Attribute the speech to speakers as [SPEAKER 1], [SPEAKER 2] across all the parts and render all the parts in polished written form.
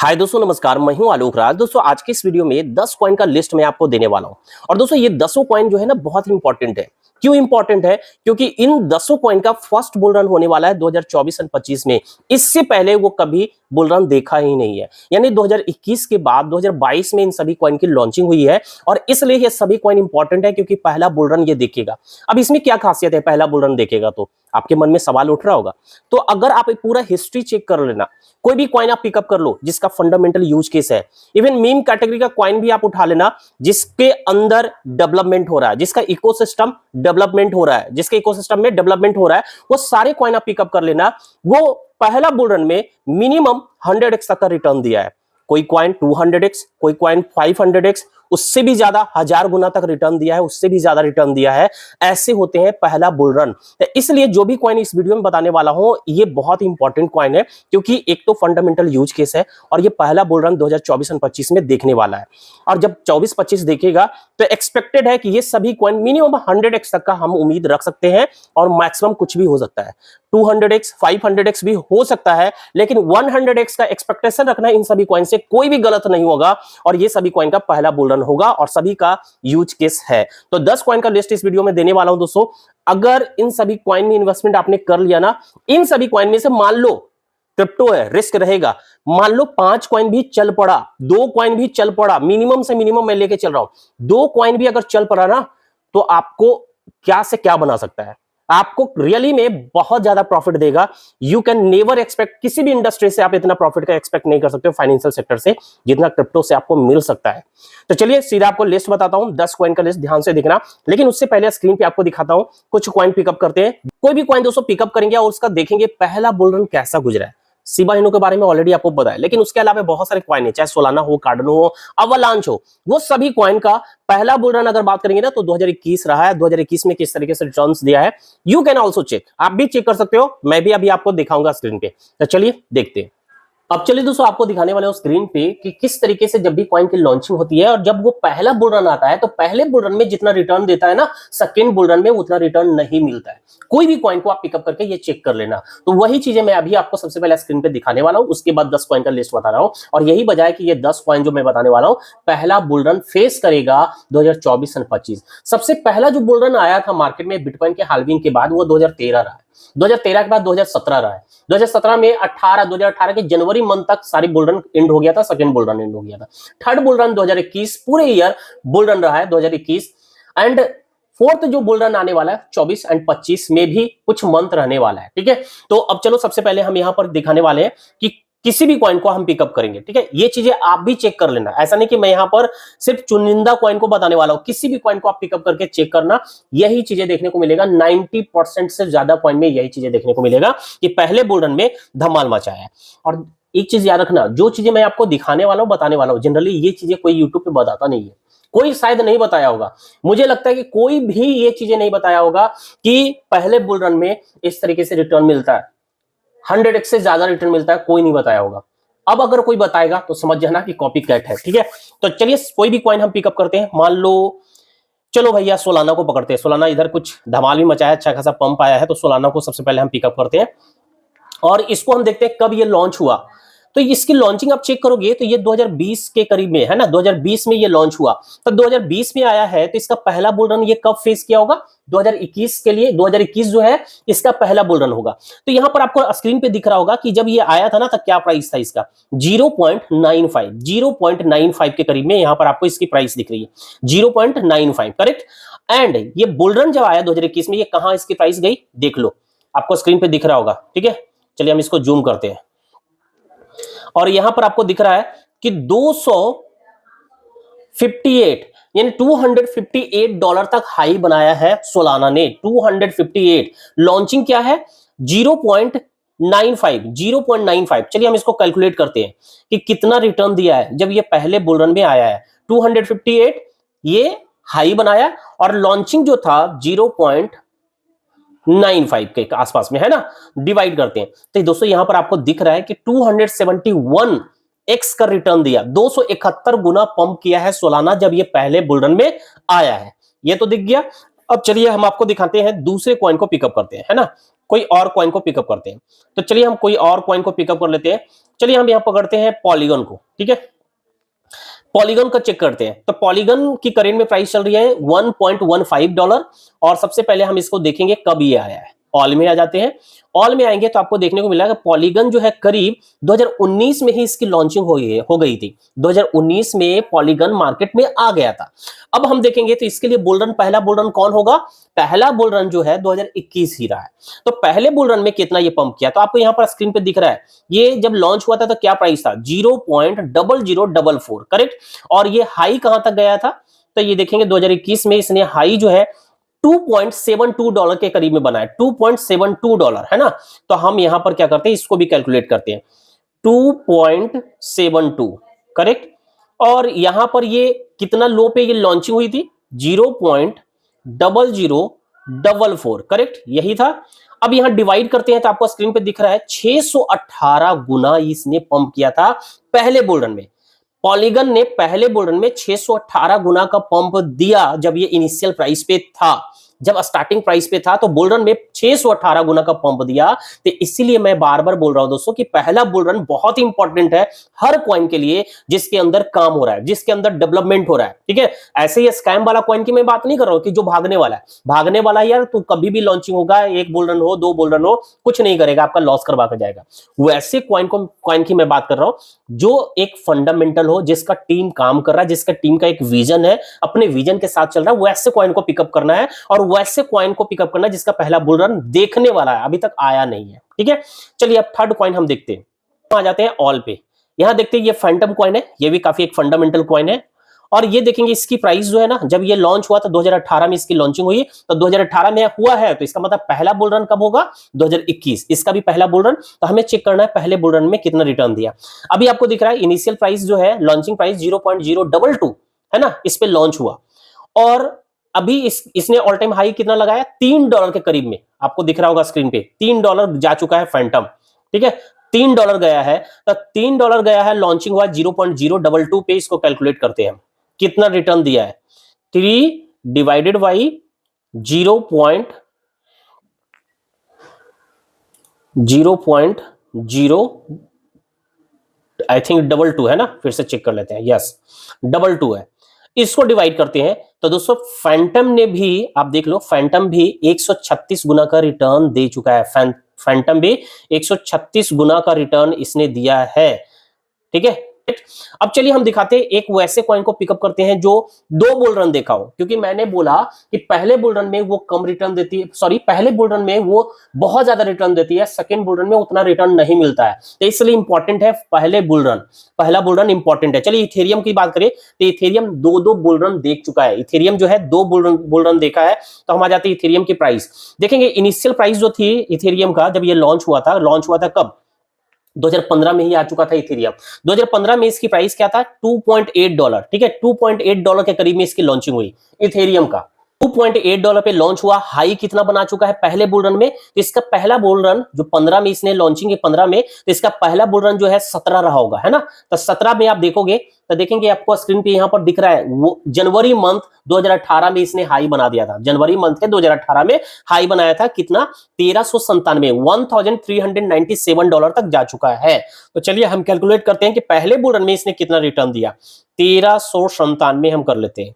[SPEAKER 1] हाय दोस्तों, नमस्कार। मैं हूं आलोक राज। दोस्तों, आज के इस वीडियो में 10 कॉइन का लिस्ट मैं आपको देने वाला हूं। और दोस्तों, ये 10 कॉइन जो है ना, बहुत ही इंपॉर्टेंट है। क्यों इंपॉर्टेंट है? क्योंकि इन 10 कॉइन का फर्स्ट बुल रन होने वाला है 2024 और 25 में। इससे पहले वो कभी बुल रन देखा ही नहीं है। यानी 2021 के बाद 2022 में इन सभी कॉइन की लॉन्चिंग हुई है। और इसलिए ये सभी कॉइन इंपॉर्टेंट है, क्योंकि पहला बुल रन ये देखेगा। अब इसमें क्या खासियत है? पहला बुल रन देखेगा तो आपके मन में सवाल उठ रहा होगा। तो अगर आप एक पूरा हिस्ट्री चेक कर लेना, कोई भी कॉइन आप पिकअप कर लो जिसका फंडामेंटल यूज केस है। इवन मीम कैटेगरी का कॉइन भी आप उठा लेना, जिसके अंदर डेवलपमेंट हो रहा है, जिसका इकोसिस्टम डेवलपमेंट हो रहा है, जिसके इकोसिस्टम में डेवलपमेंट हो रहा है, वो सारे कॉइन आप पिकअप कर लेना। वो पहला बुल रन में मिनिमम 100x तक का रिटर्न दिया है। कोई कॉइन 200x, कोई कॉइन 500x, उससे भी ज्यादा 1000 गुना तक रिटर्न दिया है, उससे भी ज्यादा रिटर्न दिया है। ऐसे होते हैं पहला बुल रन। इसलिए जो भी कॉइन इस वीडियो में बताने वाला हूं, ये बहुत ही इंपॉर्टेंट कॉइन है, क्योंकि एक तो फंडामेंटल यूज केस है और ये पहला बुल रन 2024 और 25 में देखने वाला है। और जब 24-25 देखेगा तो एक्सपेक्टेड है कि ये सभी कॉइन मिनिमम 100x तक का हम उम्मीद रख सकते हैं, और मैक्सिमम कुछ भी हो सकता है। 200x, 500x भी हो सकता है, लेकिन 100x का एक्सपेक्टेशन रखना इन सभी कॉइन से कोई भी गलत नहीं होगा। और ये सभी कॉइन का पहला बुल रन होगा और सभी का यूज केस है। तो 10 कॉइन का लिस्ट इस वीडियो में देने वाला हूं दोस्तों। अगर इन सभी कॉइन में इन्वेस्टमेंट आपने कर लिया ना, इन सभी कॉइन में से मान लो क्रिप्टो है, रिस्क रहेगा, मान लो 5 कॉइन भी चल पड़ा, 2 कॉइन भी चल पड़ा, मिनिमम से मिनिमम मैं लेके चल रहा हूं, 2 कॉइन भी अगर चल पड़ा ना, तो आपको क्या से क्या बना सकता है। आपको रियली में बहुत ज्यादा प्रॉफिट देगा। यू कैन नेवर एक्सपेक्ट, किसी भी इंडस्ट्री से आप इतना प्रॉफिट का एक्सपेक्ट नहीं कर सकते हो, फाइनेंशियल सेक्टर से, जितना क्रिप्टो से आपको मिल सकता है। तो चलिए सीधा आपको लिस्ट बताता हूं, 10 कॉइन का लिस्ट ध्यान से देखना। लेकिन उससे पहले स्क्रीन पे आपको दिखाता हूं कुछ कॉइन पिकअप करते हैं। कोई भी कॉइन दोस्तों पिकअप करेंगे और उसका देखेंगे पहला बुल रन कैसा गुजरा है। शिबा इनू के बारे में ऑलरेडी आपको पता है, लेकिन उसके अलावा बहुत सारे कॉइन है, चाहे सोलाना हो, कार्डनो हो, अवलांच हो, वो सभी कॉइन का पहला बुल रन अगर बात करेंगे ना, तो 2021 रहा है। 2021 में किस तरीके से रिटर्न्स दिया है, यू कैन ऑल्सो चेक, आप भी चेक कर सकते हो, मैं भी अभी आपको दिखाऊंगा स्क्रीन पे। तो चलिए देखते हैं। अब चलिए दोस्तों, आपको दिखाने वाले हो स्क्रीन पे कि किस तरीके से जब भी कॉइन की लॉन्चिंग होती है और जब वो पहला बुल रन आता है, तो पहले बुल रन में जितना रिटर्न देता है ना, सेकंड बुल रन में उतना रिटर्न नहीं मिलता है। कोई भी कॉइन को आप पिकअप करके ये चेक कर लेना। तो वही चीजें मैं अभी आपको सबसे पहले स्क्रीन पे दिखाने वाला हूं, उसके बाद 10 कॉइन का लिस्ट बता रहा हूं। और यही वजह है कि ये 10 कॉइन जो मैं बताने वाला हूं, पहला बुल रन फेस करेगा 2024 और 25। सबसे पहला जो बुल रन आया था मार्केट में बिटकॉइन के हाल्विंग के बाद, वो 2013 रहा है। 2013 के बाद 2017 रहा है। 2017 में 2018 के जनवरी मंथ तक सारी बुल रन एंड हो गया था, सेकंड बुल रन एंड हो गया था। थर्ड बुल रन 2021, पूरे ईयर बुल रन रहा है 2021। एंड फोर्थ जो बुल रन आने वाला है 24 और 25 में भी कुछ मंथ रहने वाला है। ठीक है, तो अब चलो सबसे पहले हम यहां पर दिखाने वाले हैं कि किसी भी कॉइन को हम पिकअप करेंगे। ठीक है, ये चीजें आप भी चेक कर लेना। ऐसा नहीं कि मैं यहां पर सिर्फ चुनिंदा कॉइन को बताने वाला हूं, किसी भी कॉइन को आप पिकअप करके चेक करना, यही चीजें देखने को मिलेगा। 90% से ज्यादा कॉइन में यही चीजें देखने को मिलेगा कि पहले बुल रन में धमाल मचाया है। और एक चीज याद रखना, जो चीजें मैं आपको दिखाने वाला हूं, बताने वाला हूं, जनरली ये चीजें कोई यूट्यूब पे बताता नहीं है, कोई शायद नहीं बताया होगा। मुझे लगता है कि कोई भी ये चीजें नहीं बताया होगा कि पहले बुल रन में इस तरीके से रिटर्न मिलता है, 100x से ज्यादा रिटर्न मिलता है, कोई नहीं बताया होगा। अब अगर कोई बताएगा तो समझ जाना कि कॉपी कैट है। ठीक है, तो चलिए कोई भी कॉइन हम पिकअप करते हैं। मान लो, चलो भैया सोलाना को पकड़ते हैं। सोलाना इधर कुछ धमाल भी मचाया, अच्छा खासा पंप आया है, तो सोलाना को सबसे पहले हम पिकअप करते हैं। और इसको हम देखते हैं कब ये लॉन्च हुआ। तो इसकी लॉन्चिंग आप चेक करोगे तो ये 2020 के करीब में है ना, 2020 में ये लॉन्च हुआ। तो 2020 में आया है, तो इसका पहला बुल रन ये कब फेस किया होगा? 2021 के लिए, 2021 जो है इसका पहला बुल रन होगा। तो यहां पर आपको स्क्रीन पे दिख रहा होगा कि जब ये आया था ना, तो क्या प्राइस था इसका? 0.95 के करीब में यहां पर आपको इसकी प्राइस दिख रही है, 0.95, करेक्ट। एंड ये बुल रन जब आया 2021 में, ये कहां इसकी प्राइस गई देख लो, आपको स्क्रीन पे दिख रहा होगा। ठीक है, चलिए हम इसको जूम करते हैं और यहां पर आपको दिख रहा है कि 258 यानी $258 तक हाई बनाया है सोलाना ने। 258 लॉन्चिंग क्या है? 0.95। चलिए हम इसको कैलकुलेट करते हैं कि कितना रिटर्न दिया है जब ये पहले बुल रन में आया है। 258 ये हाई बनाया और लॉन्चिंग जो था 0.95 के आसपास में है ना, डिवाइड करते हैं तो दोस्तों यहां पर आपको दिख रहा है कि 271x का रिटर्न दिया, 271 गुना पंप किया है सोलाना जब ये पहले बुल रन में आया है, ये तो दिख गया। अब चलिए हम आपको दिखाते हैं दूसरे कॉइन को पिकअप करते हैं, है ना, कोई और कॉइन को पिकअप करते हैं। तो चलिए हम कोई और कॉइन को पिकअप कर लेते हैं। चलिए हम यहां पकड़ते हैं पॉलीगन को, ठीक है, पॉलीगन का चेक करते हैं। तो पॉलीगन की करेंट में प्राइस चल रही है $1.15 और सबसे पहले हम इसको देखेंगे कब ये आया है। ऑल में आ जाते हैं, ऑल में आएंगे तो आपको देखने को मिला कि पॉलीगन जो है करीब 2019 में ही इसकी लॉन्चिंग हो गई थी। 2019 में पॉलीगन मार्केट में आ गया था। अब हम देखेंगे तो इसके लिए बुल रन, पहला बुल रन कौन होगा? पहला बुल रन जो है 2021 ही रहा है। तो पहले बुल रन में कितना ये पंप किया, तो आपको यहां पर स्क्रीन पे दिख रहा है, ये जब लॉन्च हुआ था तो क्या प्राइस था? 0.0044, करेक्ट। और ये हाई कहां तक गया था? तो ये देखेंगे 2021 में इसने हाई जो है $2.72 के करीब में बनाया, $2.72 है ना। तो हम यहां पर क्या करते हैं, इसको भी कैलकुलेट करते हैं, 2.72, करेक्ट। और यहां पर ये कितना लो पे ये लॉन्चिंग हुई थी? 0.0044, करेक्ट, यही था। अब यहां डिवाइड करते हैं तो आपको स्क्रीन पे दिख रहा है 618 गुना इसने पंप किया था पहले बुल रन में। पॉलीगन ने पहले बुल रन में 618 गुना का पंप दिया जब ये इनिशियल प्राइस पे था, जब स्टार्टिंग प्राइस पे था, तो बुल रन में 618 गुना का पंप दिया। तो इसीलिए मैं बार बार बोल रहा हूं दोस्तों कि पहला बुल रन बहुत ही इंपॉर्टेंट है हर कॉइन के लिए जिसके अंदर काम हो रहा है, जिसके अंदर डेवलपमेंट हो रहा है, ठीक है। ऐसे ही स्कैम वाला कॉइन की मैं बात नहीं कर रहा हूं कि जो भागने वाला है, भागने वाला यार तो कभी भी लॉन्चिंग होगा, एक बुल रन हो, दो बुल रन हो, कुछ नहीं करेगा, आपका लॉस करवा कर जाएगा। वैसे कॉइन की मैं बात कर रहा हूं जो एक फंडामेंटल हो, जिसका टीम काम कर रहा है, जिसका टीम का एक विजन है, अपने विजन के साथ चल रहा है, वैसे कॉइन को पिकअप करना है और वैसे कॉइन को पिकअप करना जिसका पहला बुल रन देखने वाला है, अभी तक आया नहीं है, ठीक है। चलिए अब थर्ड कॉइन हम देखते हैं, आ जाते हैं ऑल पे। यहां देखते हैं ये फैंटम कॉइन है, ये भी काफी एक फंडामेंटल कॉइन है। और ये देखेंगे इसकी प्राइस जो है ना, जब ये लॉन्च हुआ था 2018 में इसकी लॉन्चिंग हुई, तो 2018 में हुआ है तो इसका मतलब पहला बुल रन कब होगा? 2021, इसका भी पहला बुल रन। तो हमें चेक करना है पहले बुल रन में कितना रिटर्न दिया। अभी आपको दिख रहा है इनिशियल प्राइस जो है, लॉन्चिंग प्राइस 0.022 है ना, इस पे लॉन्च हुआ। और अभी इसने ऑल टाइम हाई कितना लगाया? $3 के करीब में, आपको दिख रहा होगा स्क्रीन पे, $3 जा चुका है फैंटम, ठीक है, $3 गया है। तो $3 गया है, लॉन्चिंग हुआ 0.022 पे, इसको कैलकुलेट करते हैं कितना रिटर्न दिया है। 3 डिवाइडेड बाई 0.0 आई थिंक 22 है ना, फिर से चेक कर लेते हैं, यस 22 है। इसको डिवाइड करते हैं तो दोस्तों फैंटम ने भी, आप देख लो, फैंटम भी 136 गुना का रिटर्न दे चुका है। फैंटम भी 136 गुना का रिटर्न इसने दिया है, ठीक है। अब चलिए हम दिखाते हैं एक वैसे कॉइन को पिकअप करते हैं जो दो बुल रन देखा हो, क्योंकि मैंने बोला कि पहले बुल रन में वो कम रिटर्न देती है, सॉरी पहले बुल रन में वो बहुत ज्यादा रिटर्न देती है, सेकंड बुल रन में उतना रिटर्न नहीं मिलता है, तो इसलिए इंपॉर्टेंट है पहले बुल रन, पहला बुल रन इंपॉर्टेंट है। चलिए इथेरियम की बात करें तो इथेरियम दो बुल रन देख चुका है, इथेरियम जो है दो बुल रन देखा है। तो हम आ जाते हैं इथेरियम की प्राइस देखेंगे। इनिशियल प्राइस जो थी इथेरियम का जब ये लॉन्च हुआ था कब? 2015 में ही आ चुका था इथेरियम। 2015 में इसकी प्राइस क्या था? $2.8, ठीक है, $2.8 के करीब में इसकी लॉन्चिंग हुई इथेरियम का। $2.8 पे लॉन्च हुआ, हाई कितना बना चुका है पहले बुल रन में? तो इसका पहला बुल रन जो 15 में इसने लॉन्चिंग की 15 में, तो इसका पहला बुल रन जो है 17 रहा होगा, है ना। तो 17 में आप देखोगे तो देखेंगे आपको स्क्रीन पे यहां पर दिख रहा है, वो जनवरी मंथ 2018 में इसने हाई बना दिया था, जनवरी मंथ के 2018 में हाई बनाया था, कितना? 1397, $1397 तक जा चुका है। तो चलिए हम कैलकुलेट करते हैं कि पहले बुल रन में इसने कितना रिटर्न दिया। 1397 हम कर लेते हैं,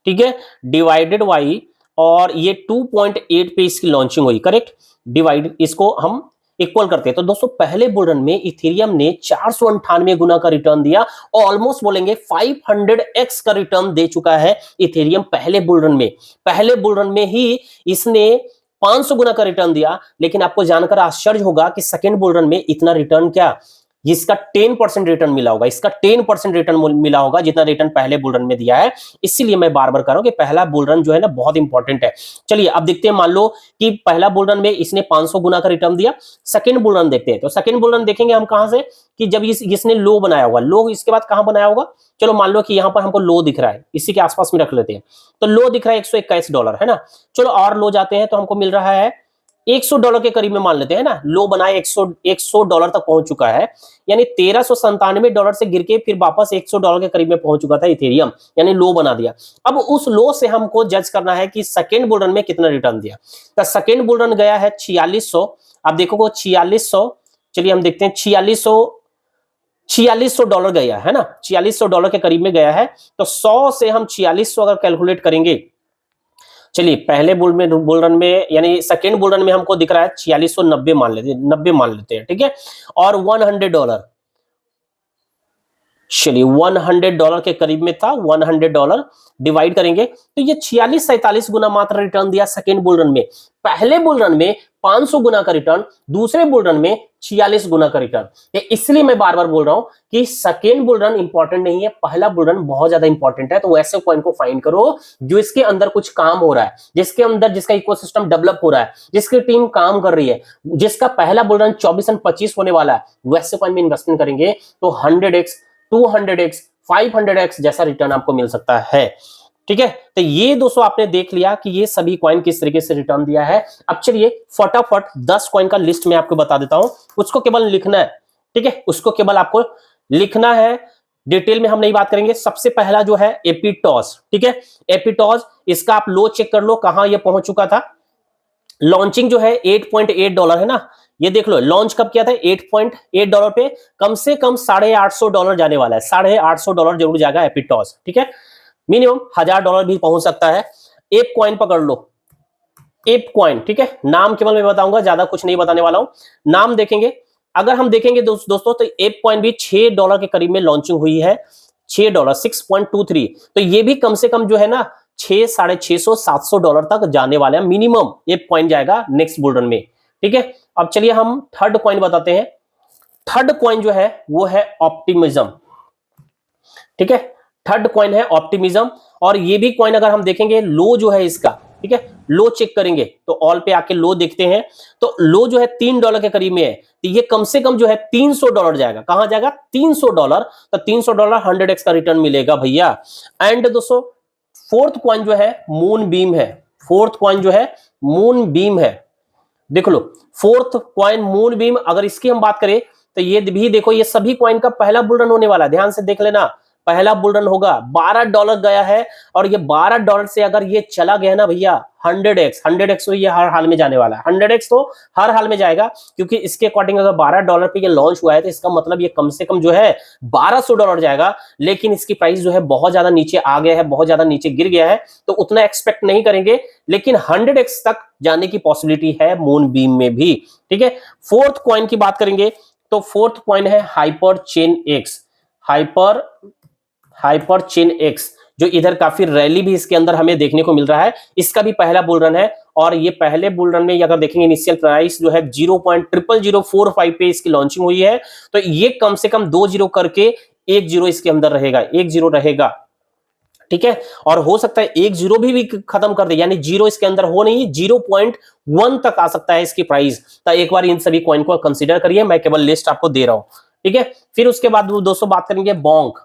[SPEAKER 1] ठीक है, डिवाइडेड बाई, और ये 2.8 पे इसकी लॉन्चिंग हुई, करेक्ट, डिवाइड, इसको हम इक्वल करते हैं। तो दोस्तों पहले बुल रन में इथेरियम ने 498 गुना का रिटर्न दिया, और ऑलमोस्ट बोलेंगे 500x का रिटर्न दे चुका है इथेरियम पहले बुल रन में। पहले बुल रन में ही इसने 500 गुना का रिटर्न दिया, लेकिन आपको जानकर आश्चर्य होगा कि सेकेंड बुल रन में इतना रिटर्न क्या, इसका 10% रिटर्न मिला होगा, इसका 10% रिटर्न मिला होगा जितना रिटर्न पहले बुल रन में दिया है। इसीलिए मैं बार बार कह रहा हूं कि पहला बुल रन जो है ना बहुत इंपॉर्टेंट है। चलिए अब देखते हैं, मान लो कि पहला बुल रन में इसने 500 गुना का रिटर्न दिया। सेकंड बुल रन देखते हैं, तो सेकंड बुल रन देखेंगे हम कहां से, कि जब इसने लो बनाया होगा, लो इसके बाद कहां बनाया होगा? चलो मान लो कि यहां पर हमको लो दिख रहा है, इसी के आसपास में रख लेते हैं। तो लो दिख रहा है $121, है ना। चलो और लो जाते हैं तो हमको मिल रहा है $100 के करीब में, मान लेते हैं ना, लो बनाए $100 तक पहुंच चुका है, यानी $1397 से गिर के फिर वापस $100 के करीब में पहुंच चुका था इथेरियम, यानी लो बना दिया। अब उस लो से हमको जज करना है कि सेकेंड बुल रन में कितना रिटर्न दिया। तो सेकेंड बुल रन गया है 4600, आप देखोगे 4600, चलिए हम देखते हैं 4600 $4600 गया है ना, $4600 के करीब में गया है। तो 100 से हम 4600 अगर कैलकुलेट करेंगे, चलिए पहले बुल रन में यानी सेकेंड बुल रन में हमको दिख रहा है 4690 मान लेते हैं, 90 मान लेते हैं, ठीक है। और $100, चलिए $100 के करीब में था, $100 डिवाइड करेंगे तो ये 46-47 गुना मात्र रिटर्न दिया सेकेंड बुल रन में। पहले बुल रन में 500 गुना का रिटर्न, दूसरे बुल रन में 46 गुना का रिटर्न। ये इसलिए मैं बार बार बोल रहा हूं कि सेकेंड बुल रन इंपॉर्टेंट नहीं है, पहला बुल रन बहुत ज्यादा इंपॉर्टेंट है। तो ऐसे कॉइन को फाइंड करो जो इसके अंदर कुछ काम हो रहा है, जिसके अंदर जिसका इकोसिस्टम डेवलप हो रहा है, जिसकी टीम काम कर रही है, जिसका पहला बुल रन 24 और 25 होने वाला है, वैसे कॉइन में इन्वेस्टमेंट करेंगे तो 100x 200x 500x जैसा रिटर्न आपको मिल सकता है, ठीक है। तो ये दोस्तों आपने देख लिया कि ये सभी कॉइन किस तरीके से रिटर्न दिया है। अब चलिए फटाफट 10 कॉइन का लिस्ट में आपको बता देता हूं, उसको केवल लिखना है, ठीक है, उसको केवल आपको लिखना है, डिटेल में हम नहीं बात करेंगे। सबसे पहला जो है एपिटॉस, ठीक है, एपिटॉस, इसका आप लो चेक कर लो कहां ये पहुंच चुका था। लॉन्चिंग जो है $8.8 है ना, ये देख लो लॉन्च कब किया था, $8.8 पे, कम से कम $850 जाने वाला है, $850 जरूर जाएगा एपिटॉस, ठीक है। मिनिमम $1000 भी पहुंच सकता है। एप कॉइन पकड़ लो, एप कॉइन, ठीक है, नाम केवल मैं बताऊंगा, ज्यादा कुछ नहीं बताने वाला हूं। नाम देखेंगे, अगर हम देखेंगे दोस्तों तो एप कॉइन भी $6 के करीब में लॉन्चिंग हुई है, $6 6.23। तो ये भी कम से कम जो है ना 600-650-700 तक जाने वाले हैं, मिनिमम एप कॉइन जाएगा नेक्स्ट बुल रन में, ठीक है। अब चलिए हम थर्ड कॉइन बताते हैं। थर्ड कॉइन जो है वो है ऑप्टिमिज्म, ठीक है, थर्ड कॉइन है ऑप्टिमिज्म। और ये भी कॉइन अगर हम देखेंगे लो जो है इसका, ठीक है, लो चेक करेंगे तो ऑल पे आके लो देखते हैं तो लो जो है $3 के करीब में है। तो ये कम से कम जो है $300 जाएगा, कहां जाएगा, $300। तो $300 100x का रिटर्न मिलेगा भैया। एंड दोस्तों फोर्थ कॉइन जो है मून बीम है, फोर्थ कॉइन जो है मून बीम है, देख लो फोर्थ कॉइन मून बीम। अगर इसकी हम बात करें तो ये भी देखो, ये सभी कॉइन का पहला बुल रन होने वाला है, ध्यान से देख लेना, पहला बुल रन होगा। $12 गया है और ये $12 से अगर ये चला गया ना भैया 100x तो ये हर हाल में जाने वाला है, 100x तो हर हाल में जाएगा, क्योंकि इसके अकॉर्डिंग अगर $12 पे ये लॉन्च हुआ है तो इसका मतलब ये कम से कम जो है $1200 जाएगा। लेकिन इसकी प्राइस जो है बहुत ज्यादा नीचे आ गया है, बहुत ज्यादा नीचे गिर गया है, तो उतना एक्सपेक्ट नहीं करेंगे, लेकिन 100x तक जाने की पॉसिबिलिटी है मून बीम में भी, ठीक है। फोर्थ कॉइन की बात करेंगे तो फोर्थ कॉइन है hyper chain x, hyper chain x, जो इधर काफी रैली भी इसके अंदर हमें देखने को मिल रहा है। इसका भी पहला बुल रन है और ये पहले बुल रन में अगर देखेंगे इनिशियल प्राइस जो है 0.00045 पे इसकी लॉन्चिंग हुई है। तो ये कम से कम 2 जीरो करके 1 जीरो इसके अंदर रहेगा, 1 जीरो रहेगा, ठीक है। और हो सकता है 1 जीरो भी खत्म कर दे, यानी जीरो इसके अंदर हो नहीं, 0.1 तक आ सकता है इसकी प्राइस। तो एक बार इन सभी कॉइन को कंसीडर करिए, मैं केवल लिस्ट आपको दे रहा हूं, ठीक है। फिर उसके बाद दोस्तों बात करेंगे बोंक।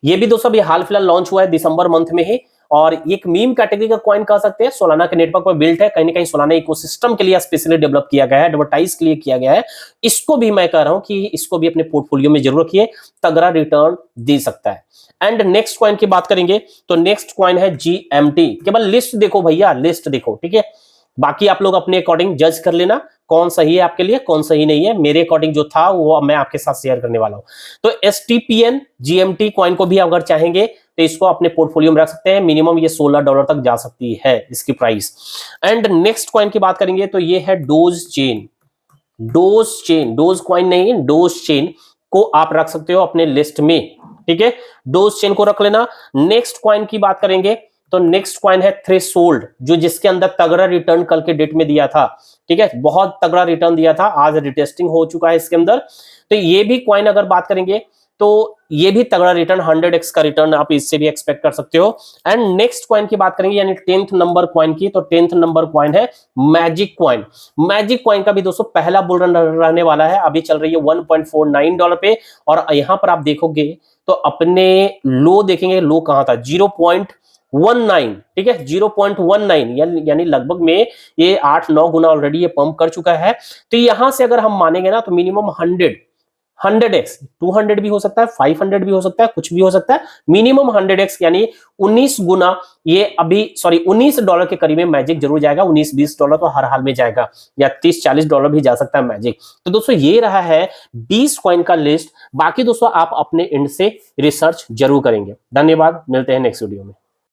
[SPEAKER 1] ये भी दोस्तों अभी हाल फिलहाल लॉन्च हुआ है दिसंबर मंथ में ही, और एक मीम कैटेगरी का कॉइन कह सकते हैं, सोलाना के नेटवर्क पर बिल्ट है, कहीं ना कहीं सोलाना इकोसिस्टम के लिए स्पेशली डेवलप किया गया है, एडवर्टाइज के लिए किया गया है। इसको भी मैं कह रहा हूं कि इसको भी अपने पोर्टफोलियो में जरूर रखिए, तगड़ा रिटर्न दे सकता है। एंड नेक्स्ट कॉइन की बात करेंगे तो नेक्स्ट कॉइन है GMT। केवल लिस्ट देखो भैया, लिस्ट देखो, ठीक है, बाकी आप लोग अपने अकॉर्डिंग जज कर लेना कौन सही है आपके लिए, कौन सही नहीं है। मेरे अकॉर्डिंग जो था वो मैं आपके साथ शेयर करने वाला हूं। तो STPN GMT कॉइन को भी अगर चाहेंगे तो इसको अपने पोर्टफोलियो में रख सकते हैं, मिनिमम ये $16 तक जा सकती है इसकी प्राइस। एंड नेक्स्ट कॉइन की बात करेंगे तो ये है dose chain, dose chain, dose coin नहीं, डोज चेन को आप रख सकते हो अपने लिस्ट में, ठीक है, डोज चेन को रख लेना। नेक्स्ट कॉइन की बात करेंगे तो नेक्स्ट कॉइन है थ्रेशोल्ड, जो जिसके अंदर तगड़ा रिटर्न कल के डेट में दिया था, ठीक है, बहुत तगड़ा रिटर्न दिया था, आज रिटेस्टिंग हो चुका है इसके अंदर। तो ये भी कॉइन अगर बात करेंगे तो ये भी तगड़ा रिटर्न, 100x का रिटर्न आप इससे भी एक्सपेक्ट कर सकते हो। एंड नेक्स्ट कॉइन की बात करेंगे यानी 10th नंबर कॉइन की, तो 10th नंबर कॉइन है मैजिक कॉइन। मैजिक कॉइन का भी दोस्तों पहला बुल रन रहने वाला है, अभी चल रही है $1.49 पे, और यहां पर आप देखोगे तो अपने लो देखेंगे, लो कहां था, 0.19, ठीक है, 0.19 यानी लगभग में ये 8-9 गुना ऑलरेडी ये पंप कर चुका है। तो यहां से अगर हम मानेंगे ना तो मिनिमम 100 100x, 200 भी हो सकता है, 500 भी हो सकता है, कुछ भी हो सकता है, मिनिमम 100x यानी 19 गुना। ये अभी सॉरी $19 के करीब में मैजिक जरूर जाएगा, $19-20 तो हर हाल में जाएगा, या $30-40 भी जा सकता है मैजिक। तो दोस्तों ये रहा है 20 कॉइन का लिस्ट। बाकी दोस्तों आप अपने एंड से रिसर्च जरूर करेंगे। धन्यवाद, मिलते हैं नेक्स्ट वीडियो में।